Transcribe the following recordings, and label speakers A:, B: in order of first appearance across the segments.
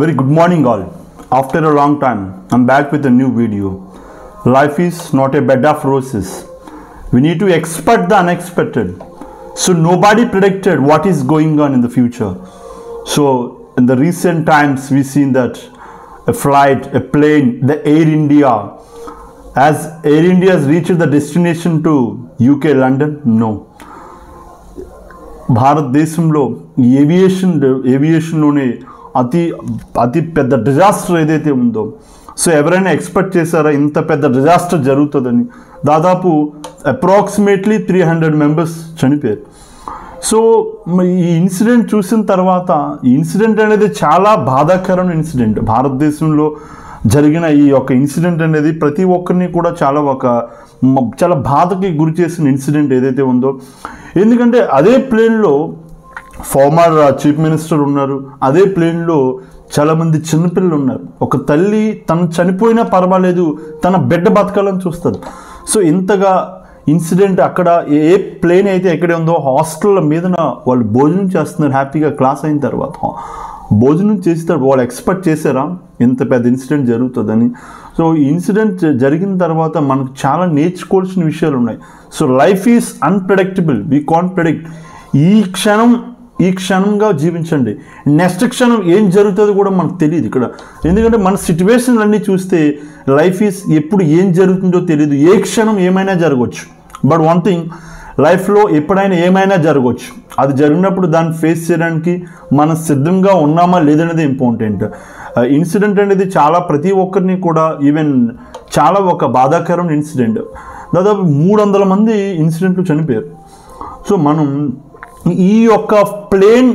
A: Very good morning all. After a long time, I'm back with a new video. Life is not a bed of roses. We need to expect the unexpected. So nobody predicted what is going on in the future. So in the recent times, we've seen that a flight, a plane, the Air India. Has Air India has reached the destination to UK, London? No. భారతదేశంలో ఏవియేషన్లోనే అతి పెద్ద disaster ఏదైతే ఉందో, so ఎవరైనా expect చేశారా ఇంత పెద్ద disaster జరుగుతుందని? దాదాపు అప్రాక్సిమేట్లీ 300 మెంబర్స్ చనిపోయారు. సో ఈ ఇన్సిడెంట్ చూసిన తర్వాత, ఈ ఇన్సిడెంట్ అనేది చాలా బాధాకరమైన ఇన్సిడెంట్. భారతదేశంలో జరిగిన ఈ యొక్క ఇన్సిడెంట్ అనేది ప్రతి ఒక్కరిని కూడా చాలా బాధకి గురి చేసిన ఇన్సిడెంట్ ఏదైతే ఉందో. ఎందుకంటే అదే ప్లేన్లో ఫార్మర్ చీఫ్ మినిస్టర్ ఉన్నారు, అదే ప్లేన్లో చాలామంది చిన్నపిల్లలు ఉన్నారు. ఒక తల్లి తను చనిపోయినా పర్వాలేదు, తన బిడ్డ బతకాలని చూస్తుంది. సో ఇంతగా ఇన్సిడెంట్ అక్కడ ఏ ప్లేన్ అయితే ఎక్కడే ఉందో హాస్టల్ల మీదన వాళ్ళు భోజనం చేస్తున్నారు. హ్యాపీగా క్లాస్ అయిన తర్వాత భోజనం చేస్తారు. వాళ్ళు ఎక్స్పెక్ట్ చేశారా ఇంత పెద్ద ఇన్సిడెంట్ జరుగుతుందని? సో ఈ ఇన్సిడెంట్ జరిగిన తర్వాత మనకు చాలా నేర్చుకోవాల్సిన విషయాలు ఉన్నాయి. So life is unpredictable, we can't predict. ఈ క్షణంగా జీవించండి. నెక్స్ట్ క్షణం ఏం జరుగుతుందో కూడా మనకు తెలియదు ఇక్కడ. ఎందుకంటే మన సిచ్యువేషన్ అన్నీ చూస్తే లైఫ్ ఈజ్ ఎప్పుడు ఏం జరుగుతుందో తెలియదు. ఏ క్షణం ఏమైనా జరగవచ్చు. బట్ వన్ థింగ్, లైఫ్లో ఎప్పుడైనా ఏమైనా జరగవచ్చు. అది జరిగినప్పుడు దాన్ని ఫేస్ చేయడానికి మనం సిద్ధంగా ఉన్నామా లేదనేది ఇంపార్టెంట్. ఇన్సిడెంట్ అనేది చాలా ప్రతి ఒక్కరిని కూడా ఈవెన్ చాలా ఒక బాధాకరమైన ఇన్సిడెంట్. దాదాపు 300 మంది ఇన్సిడెంట్లు చనిపోయారు. సో మనం ఈ యొక్క ప్లేన్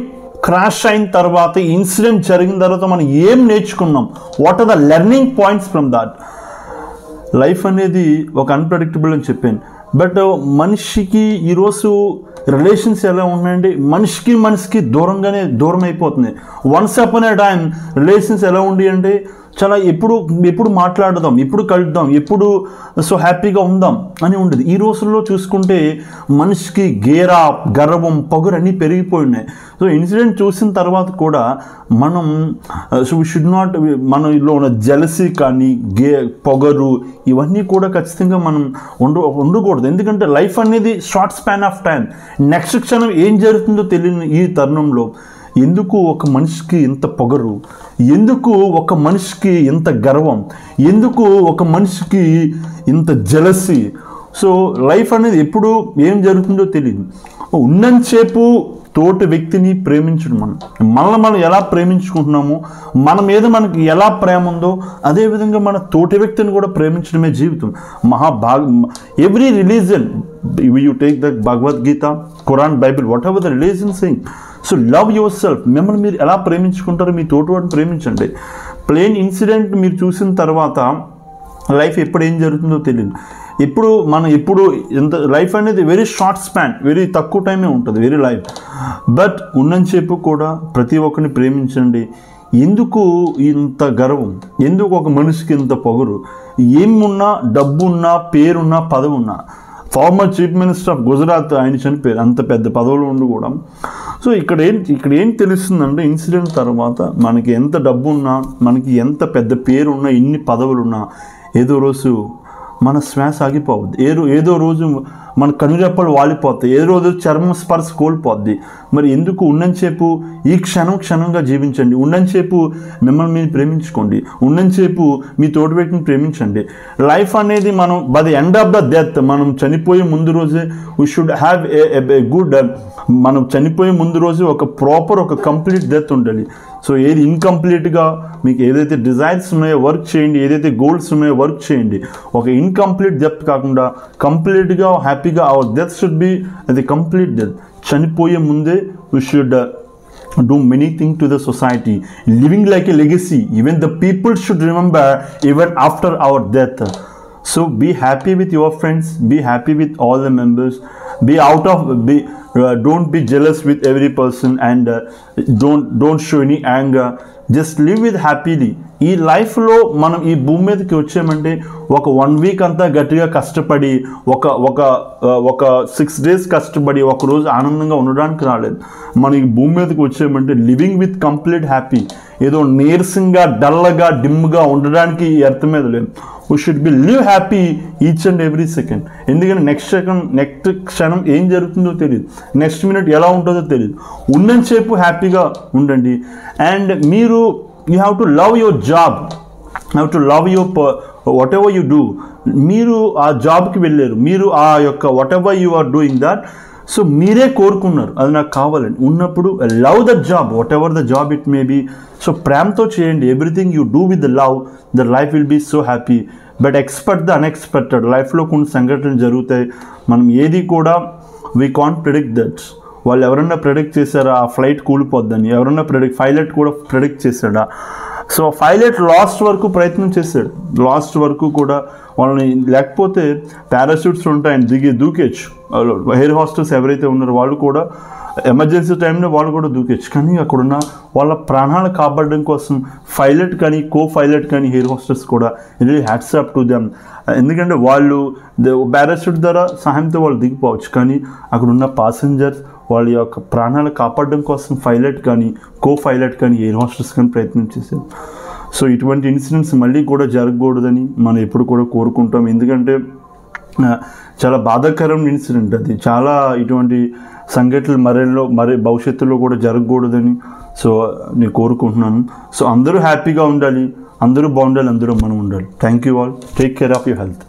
A: క్రాష్ అయిన తర్వాత, ఇన్సిడెంట్ జరిగిన తర్వాత మనం ఏం నేర్చుకున్నాం? What are the learning points from that? Life అనేది ఒక అన్ప్రెడిక్టబుల్ అని చెప్పాను. బట్ మనిషికి ఈరోజు రిలేషన్స్ ఎలా ఉన్నాయంటే మనిషికి దూరం అయిపోతుంది. వన్స్ అపాన్ ఏ టైం రిలేషన్స్ ఎలా ఉండి అంటే చాలా ఎప్పుడు మాట్లాడదాం, ఎప్పుడు కలుద్దాం, ఎప్పుడు సో హ్యాపీగా ఉందాం అని ఉండేది. ఈ రోజుల్లో చూసుకుంటే మనిషికి గర్వం, పొగరు అన్నీ పెరిగిపోయి ఉన్నాయి. సో ఇన్సిడెంట్ చూసిన తర్వాత కూడా మనం సో వీ షుడ్ నాట్, మనలో ఉన్న జెలసీ కానీ పొగరు ఇవన్నీ కూడా ఖచ్చితంగా మనం ఉండకూడదు. ఎందుకంటే లైఫ్ అనేది short span of time. Next క్షణం ఏం జరుగుతుందో తెలియని ఈ తరుణంలో ఎందుకు ఒక మనిషికి ఇంత పొగరు, ఎందుకు ఒక మనిషికి ఇంత గర్వం, ఎందుకు ఒక మనిషికి ఇంత జెలసీ? సో లైఫ్ అనేది ఎప్పుడు ఏం జరుగుతుందో తెలియదు. ఉన్నంతసేపు తోటి వ్యక్తిని ప్రేమించడం, మనం ఎలా ప్రేమించుకుంటున్నామో, మన మీద మనకి ఎలా ప్రేమ ఉందో అదేవిధంగా మన తోటి వ్యక్తిని కూడా ప్రేమించడమే జీవితం. Every religion, you take the Bhagavad Gita, Quran, Bible, what ever the religion saying. So love your self. మిమ్మల్ని మీరు ఎలా ప్రేమించుకుంటారో మీ తోటి వాడిని ప్రేమించండి. ప్లేన్ ఇన్సిడెంట్ మీరు చూసిన తర్వాత లైఫ్ ఎప్పుడు ఏం జరుగుతుందో తెలియదు. ఎప్పుడు ఎంత లైఫ్ అనేది వెరీ షార్ట్ స్పాన్, వెరీ తక్కువ టైమే ఉంటుంది వెరీ లైఫ్. బట్ ఉన్నంతసేపు కూడా ప్రతి ఒక్కరిని ప్రేమించండి. ఎందుకు ఇంత గర్వం? ఎందుకు ఒక మనిషికి ఇంత పొగరు? ఏమున్నా, డబ్బున్నా, పేరున్నా, పదవి ఉన్నా, former chief minister of Gujarat ఆయన చనిపోయారు, అంత పెద్ద పదవులు ఉండి కూడా. సో ఇక్కడ ఏం తెలుస్తుందంటే ఇన్సిడెంట్ తర్వాత మనకి ఎంత డబ్బు ఉన్నా, మనకి ఎంత పెద్ద పేరున్నా, ఎన్ని పదవులున్నా ఏదో రోజు మన శ్వాస ఆగిపోవద్దు. ఏదో రోజు మన కనురెప్పలు వాలిపోతాయి, ఏదో రోజు చర్మ స్పర్శ కోల్పోద్ది. మరి ఎందుకు? ఉన్నంతసేపు ఈ క్షణంగా జీవించండి. ఉన్నంతసేపు మిమ్మల్ని మీరు ప్రేమించుకోండి. ఉన్నంతసేపు మీ తోటి వ్యక్తిని ప్రేమించండి. లైఫ్ అనేది మనం by the end of the death, మనం చనిపోయే ముందు రోజే we should have a good, మనం చనిపోయే ముందు రోజు ఒక కంప్లీట్ డెత్ ఉండాలి. సో ఏది ఇన్కంప్లీట్గా మీకు ఏదైతే డిజైర్స్ ఉన్నాయో వర్క్ చేయండి, ఏదైతే గోల్స్ ఉన్నాయో వర్క్ చేయండి. ఒక ఇన్కంప్లీట్ డెత్ కాకుండా కంప్లీట్గా హ్యాపీగా అవర్ డెత్ షుడ్ బి అది కంప్లీట్ డెత్. చనిపోయే ముందే we should do many things to the society, living like a legacy. Even the people should remember even after our death. So be happy with your friends, be happy with all the members, don't be jealous with every person, and don't show any anger. Just live with happily. ఈ లైఫ్లో మనం ఈ భూమి మీదకి వచ్చామంటే ఒక 1 week అంతా గట్టిగా కష్టపడి ఒక 6 days కష్టపడి ఒక రోజు ఆనందంగా ఉండడానికి రాలేదు. మనం ఈ భూమి మీదకి వచ్చామంటే లివింగ్ విత్ కంప్లీట్ హ్యాపీ. ఏదో నీరసంగా డల్గా డిమ్గా ఉండడానికి ఈ ఎర్త్ మీద లేదు. We should be live happy each and every second. ఎందుకంటే నెక్స్ట్ క్షణం ఏం జరుగుతుందో తెలియదు, నెక్స్ట్ మినిట్ ఎలా ఉంటుందో తెలియదు. ఉన్నంతసేపు హ్యాపీగా ఉండండి. అండ్ మీరు you have to love your job, have to love your whatever you do. మీరు ఆ జాబ్కి వెళ్ళారు, మీరు ఆ యొక్క whatever you are doing that, so మీరే కోరుకున్నారు అది నాకు కావాలని ఉన్నప్పుడు love the job, whatever the job it may be. So ప్రేమతో చేయండి. Everything you do with the love, the life will be so happy. But expect the unexpected. లైఫ్లో కొన్ని సంఘటనలు జరుగుతాయి, మనం ఏది కూడా వీ కాంట్ ప్రిడిక్ట్ దట్. వాళ్ళు ఎవరన్నా ప్రిడిక్ట్ చేశారా ఆ ఫ్లైట్ కూలిపోద్దని? ఎవరన్నా పైలట్ కూడా ప్రిడిక్ట్ చేశాడా? సో పైలట్ లాస్ట్ వరకు ప్రయత్నం చేశాడు, లాస్ట్ వరకు కూడా వాళ్ళని, లేకపోతే పారాషూట్స్ ఉంటాయని దూకేచ్చు. ఎయిర్ హోస్టెస్ ఎవరైతే ఉన్నారో వాళ్ళు కూడా ఎమర్జెన్సీ టైంలో వాళ్ళు కూడా దూకేచ్చు. కానీ అక్కడున్న వాళ్ళ ప్రాణాలు కాపాడడం కోసం పైలట్ కానీ పైలట్ కానీ ఎయిర్ హోస్టెస్ కూడా really hats up to them. ఎందుకంటే వాళ్ళు పారాషూట్ ద్వారా సహాయంతో వాళ్ళు దిగిపోవచ్చు, కానీ అక్కడున్న పాసెంజర్స్ వాళ్ళ యొక్క ప్రాణాలు కాపాడడం కోసం పైలట్ కానీ పైలట్ కానీ ఎయిర్ హోస్టెస్ కానీ ప్రయత్నం చేశారు. సో ఇటువంటి ఇన్సిడెంట్స్ మళ్ళీ కూడా జరగకూడదని మనం ఎప్పుడు కూడా కోరుకుంటాం. ఎందుకంటే చాలా బాధాకరమైన ఇన్సిడెంట్ అది. చాలా ఇటువంటి సంఘటనలు మరి భవిష్యత్తులో కూడా జరగకూడదని సో నేను కోరుకుంటున్నాను. సో అందరూ హ్యాపీగా ఉండాలి, అందరూ బాగుండాలి, అందరూ మనం ఉండాలి. Thank you all. Take care of your health.